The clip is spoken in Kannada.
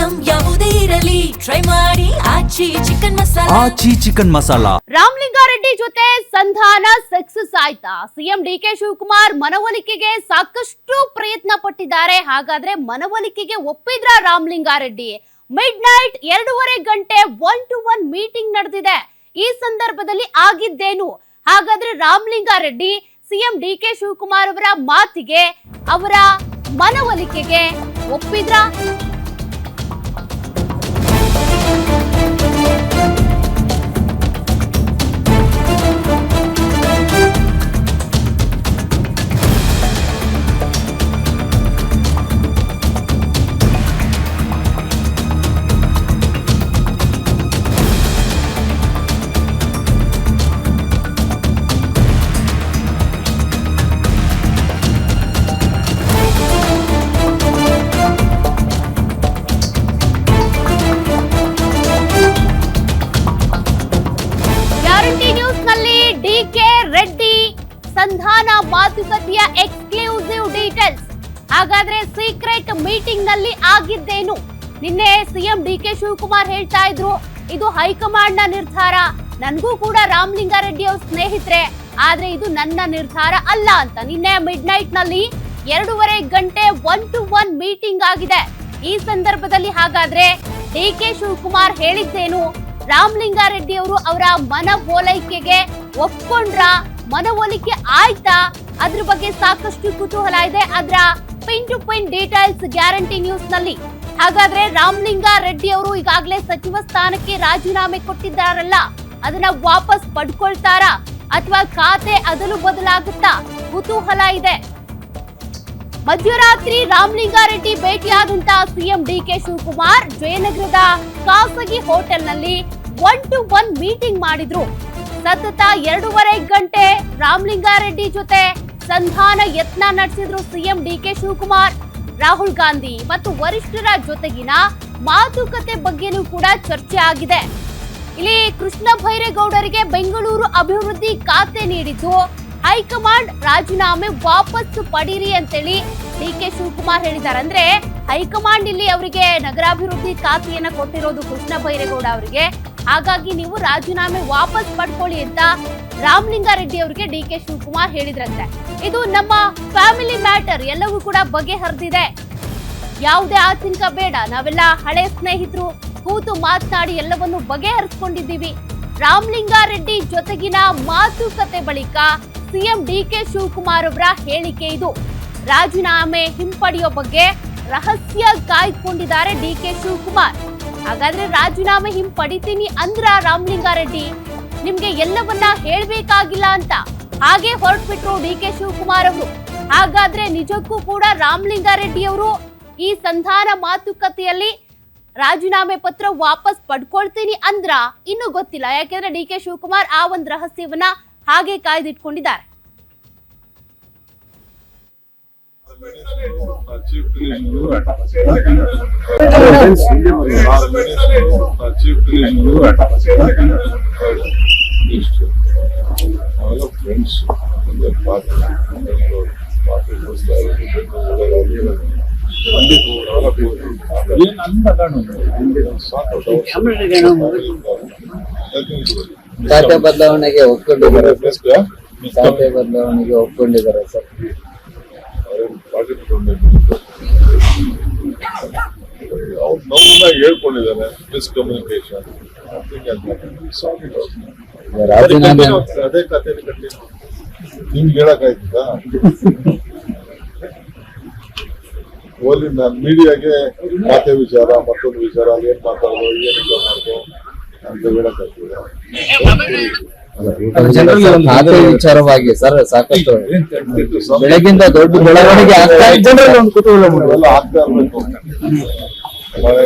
ಐಟಂ ಯಾವುದೇ ಇರಲಿ ಟ್ರೈ ಮಾಡಿ ಆಚಿ ಚಿಕನ್ ಮಸಾಲಾ. ರಾಮಲಿಂಗಾರೆಡ್ಡಿ ಜೊತೆ ಸಂಧಾನ ಸಕ್ಸಸ್ ಆಯ್ತಾ? ಸಿಎಂ ಡಿಕೆ ಶಿವಕುಮಾರ್ ಮನವೊಲಿಕೆಗೆ ಸಾಕಷ್ಟು ಪ್ರಯತ್ನ ಪಟ್ಟಿದ್ದಾರೆ. ಹಾಗಾದ್ರೆ ಮನವೊಲಿಕೆಗೆ ಒಪ್ಪಿದ್ರ ರಾಮಲಿಂಗಾರೆಡ್ಡಿ? ಮಿಡ್ ನೈಟ್ 2.5 ಗಂಟೆ 1-to-1 ಮೀಟಿಂಗ್ ನಡೆದಿದೆ. ಈ ಸಂದರ್ಭದಲ್ಲಿ ಆಗಿದ್ದೇನು? ಹಾಗಾದ್ರೆ ರಾಮಲಿಂಗಾರೆಡ್ಡಿ ಸಿಎಂ ಡಿಕೆ ಶಿವಕುಮಾರ್ ಅವರ ಮಾತಿಗೆ, ಅವರ ಮನವೊಲಿಕೆಗೆ ಒಪ್ಪಿದ್ರ? ಡಿಕೆ ರೆಡ್ಡಿ ಸಂಧಾನ ಮಾತುಕತೆಯ ಎಕ್ಸ್ಕ್ಲೂಸಿವ್ ಡೀಟೇಲ್ಸ್. ಹಾಗಾದ್ರೆ ಸೀಕ್ರೆಟ್ ಮೀಟಿಂಗ್ ನಲ್ಲಿ ಆಗಿದ್ದೇನು? ನಿನ್ನೆ ಸಿಎಂ ಡಿಕೆ ಶಿವಕುಮಾರ್ ಹೇಳ್ತಾ ಇದ್ರು, ಇದು ಹೈಕಮಾಂಡ್ ನ ನಿರ್ಧಾರ, ನನ್ಗೂ ಕೂಡ ರಾಮಲಿಂಗಾರೆಡ್ಡಿ ಅವ್ರ ಸ್ನೇಹಿತರೆ, ಆದ್ರೆ ಇದು ನನ್ನ ನಿರ್ಧಾರ ಅಲ್ಲ ಅಂತ. ನಿನ್ನೆ ಮಿಡ್ ನೈಟ್ ನಲ್ಲಿ 2.5 ಗಂಟೆ 1-to-1 ಮೀಟಿಂಗ್ ಆಗಿದೆ. ಈ ಸಂದರ್ಭದಲ್ಲಿ ಹಾಗಾದ್ರೆ ಡಿಕೆ ಶಿವಕುಮಾರ್ ಹೇಳಿದ್ದೇನು? ರಾಮಲಿಂಗಾರೆಡ್ಡಿ ಅವರು ಅವರ ಮನವೊಲಿಕೆಗೆ ಒಪ್ಕೊಂಡ್ರ? ಮನವೊಲಿಕೆ ಆಯ್ತಾ? ಅದ್ರ ಬಗ್ಗೆ ಸಾಕಷ್ಟು ಕುತೂಹಲ ಇದೆ. ಅದರ pin to pin details guarantee news ನಲ್ಲಿ. ಹಾಗಾದ್ರೆ ರಾಮಲಿಂಗಾರೆಡ್ಡಿ ಅವರು ಈಗಾಗಲೇ ಸಚಿವ ಸ್ಥಾನಕ್ಕೆ ರಾಜೀನಾಮೆ ಕೊಟ್ಟಿದ್ದಾರಲ್ಲ, ಅದನ್ನ ವಾಪಸ್ ಪಡ್ಕೊಳ್ತಾರಾ ಅಥವಾ ಖಾತೆ ಅದಲು ಬದಲಾಗುತ್ತಾ? ಕುತೂಹಲ ಇದೆ. ಮಧ್ಯರಾತ್ರಿ ರಾಮಲಿಂಗಾರೆಡ್ಡಿ ಭೇಟಿಯಾದಂತ ಸಿಎಂ ಡಿಕೆ ಶಿವಕುಮಾರ್ ಜಯನಗರದ ಖಾಸಗಿ ಹೋಟೆಲ್ ನಲ್ಲಿ 1-to-1 ಮೀಟಿಂಗ್ ಮಾಡಿದ್ರು. ಸತತ 2.5 ಗಂಟೆ ರಾಮಲಿಂಗಾರೆಡ್ಡಿ ಜೊತೆ ಸಂಧಾನ ಯತ್ನ ನಡೆಸಿದ್ರು ಸಿಎಂ ಡಿಕೆ ಶಿವಕುಮಾರ್. ರಾಹುಲ್ ಗಾಂಧಿ ಮತ್ತು ವರಿಷ್ಠರ ಜೊತೆಗಿನ ಮಾತುಕತೆ ಬಗ್ಗೆನೂ ಕೂಡ ಚರ್ಚೆ ಆಗಿದೆ. ಇಲ್ಲಿ ಕೃಷ್ಣ ಬೈರೇಗೌಡರಿಗೆ ಬೆಂಗಳೂರು ಅಭಿವೃದ್ಧಿ ಖಾತೆ ನೀಡಿದ್ದು ಹೈಕಮಾಂಡ್ ರಾಜೀನಾಮೆ ವಾಪಸ್ ಪಡೀರಿ ಅಂತೇಳಿ ಡಿಕೆ ಶಿವಕುಮಾರ್ ಹೇಳಿದ್ದಾರೆ. ಅಂದ್ರೆ ಹೈಕಮಾಂಡ್ ಇಲ್ಲಿ ಅವರಿಗೆ ನಗರಾಭಿವೃದ್ಧಿ ಖಾತೆಯನ್ನ ಕೊಟ್ಟಿರೋದು ಕೃಷ್ಣ ಬೈರೇಗೌಡ ಅವರಿಗೆ. ಹಾಗಾಗಿ ನೀವು ರಾಜೀನಾಮೆ ವಾಪಸ್ ಪಡ್ಕೊಳ್ಳಿ ಅಂತ ರಾಮಲಿಂಗಾರೆಡ್ಡಿ ಅವರಿಗೆ ಡಿಕೆ ಶಿವಕುಮಾರ್ ಹೇಳಿದ್ರಂತೆ. ಇದು ನಮ್ಮ ಫ್ಯಾಮಿಲಿ ಮ್ಯಾಟರ್, ಎಲ್ಲವೂ ಕೂಡ ಬಗೆಹರಿದಿದೆ, ಯಾವುದೇ ಆತಂಕ ಬೇಡ, ನಾವೆಲ್ಲ ಹಳೆ ಸ್ನೇಹಿತರು, ಕೂತು ಮಾತನಾಡಿ ಎಲ್ಲವನ್ನು ಬಗೆಹರಿಸಿಕೊಂಡಿದ್ದೀವಿ. ರಾಮಲಿಂಗಾರೆಡ್ಡಿ ಜೊತೆಗಿನ ಮಾತುಕತೆ ಬಳಿಕ ಸಿಎಂ ಡಿಕೆ ಶಿವಕುಮಾರ್ ಅವರ ಹೇಳಿಕೆ ಇದು. ರಾಜೀನಾಮೆ ಹಿಂಪಡೆಯೋ ಬಗ್ಗೆ ರಹಸ್ಯ ಕಾಯ್ದುಕೊಂಡಿದ್ದಾರೆ ಡಿಕೆ ಶಿವಕುಮಾರ್. ಹಾಗಾದ್ರೆ ರಾಜೀನಾಮೆ ಹಿಂಪಡಿತೀನಿ ಅಂದ್ರ ರಾಮಲಿಂಗಾರೆಡ್ಡಿ, ನಿಮ್ಗೆ ಎಲ್ಲವನ್ನ ಹೇಳ್ಬೇಕಾಗಿಲ್ಲ ಅಂತ ಹಾಗೆ ಹೊರಟ್ಬಿಟ್ರು ಡಿಕೆ ಶಿವಕುಮಾರ್ ಅವರು. ಹಾಗಾದ್ರೆ ನಿಜಕ್ಕೂ ಕೂಡ ರಾಮಲಿಂಗಾರೆಡ್ಡಿ ಅವರು ಈ ಸಂಧಾನ ಮಾತುಕತೆಯಲ್ಲಿ ರಾಜೀನಾಮೆ ಪತ್ರ ವಾಪಸ್ ಪಡ್ಕೊಳ್ತೀನಿ ಅಂದ್ರ ಇನ್ನೂ ಗೊತ್ತಿಲ್ಲ. ಯಾಕೆಂದ್ರೆ ಡಿಕೆ ಶಿವಕುಮಾರ್ ಆ ಒಂದು ರಹಸ್ಯವನ್ನ ಹಾಗೆ ಕಾಯ್ದಿಟ್ಕೊಂಡಿದ್ದಾರೆ. ಖಾತೆ ಬದಲಾವಣೆಗೆ ಒಪ್ಕೊಂಡಿದ್ದಾರೆ ಸರ್. ಹೇಳ್ಕೊಂಡಿದ್ದಾರೆ ಮಿಸ್ಕಮ್ಯುನಿಕೇಶನ್. ಅದೇ ಕತೆ ಕಟ್ಟಿ ನಿಮ್ಗೆ ಹೇಳಕ್ಕಾಯ್ತದ? ಓಲಿ ಮೀಡಿಯಾಗೆ ಖಾತೆ ವಿಚಾರ, ಮತ್ತೊಂದು ವಿಚಾರ, ಏನ್ ಮಾತಾಡೋದು, ಏನಿಲ್ಲ ಮಾಡೋದು ಅಂತ ಹೇಳಕ್ಕಾಗ್ತದೆ. ಖಾತೆ ವಿಚಾರವಾಗಿ ಸರ್ ಸಾಕಷ್ಟು ಬೆಳಗಿಂದ ದೊಡ್ಡ ಬೆಳವಣಿಗೆ ಆಗ್ತಾ ಜನರಲ್ಲಿ ಒಂದು ಕುತೂಹಲ ಆಗ್ತಾ ಇರ್ಬೇಕು. ಮಳೆ